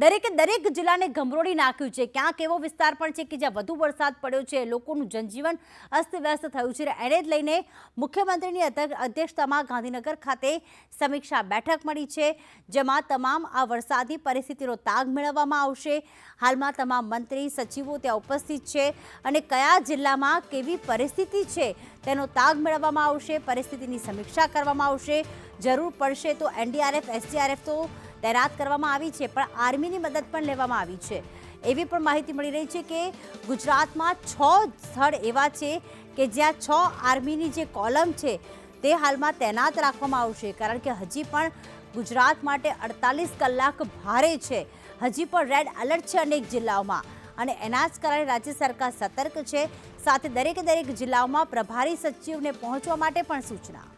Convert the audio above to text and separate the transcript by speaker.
Speaker 1: દરેક જિલ્લાને ગમરોડી નાખ્યું છે। ક્યાંક એવો વિસ્તાર પણ છે કે જ્યાં વધુ વરસાદ પડ્યો છે, લોકોનું જનજીવન અસ્તવ્યસ્ત થયું છે। એને જ લઈને મુખ્યમંત્રીની અધ્યક્ષતામાં ગાંધીનગર ખાતે સમીક્ષા બેઠક મળી છે, જેમાં તમામ આ વરસાદી પરિસ્થિતિનો તાગ મેળવવામાં આવશે। હાલમાં તમામ મંત્રી સચિવો ત્યાં ઉપસ્થિત છે અને કયા જિલ્લામાં કેવી પરિસ્થિતિ છે તેનો તાગ મેળવવામાં આવશે, પરિસ્થિતિની સમીક્ષા કરવામાં આવશે। જરૂર પડશે તો એનડીઆરએફ, એસડીઆરએફ તો તૈનાત કરવામાં આવી છે, પણ આર્મીની મદદ પણ લેવામાં આવી છે। એવી પણ માહિતી મળી રહી છે કે ગુજરાતમાં 6 સ્થળ એવા છે કે જ્યાં 6 આર્મીની જે કોલમ છે તે હાલમાં તૈનાત રાખવામાં આવશે, કારણ કે હજી પણ ગુજરાત માટે 48 કલાક ભારે છે। હજી પણ રેડ એલર્ટ છે અનેક જિલ્લાઓમાં, અને એના જ કારણે રાજ્ય સરકાર સતર્ક છે। સાથે દરેક જિલ્લાઓમાં પ્રભારી સચિવને પહોંચવા માટે પણ સૂચના।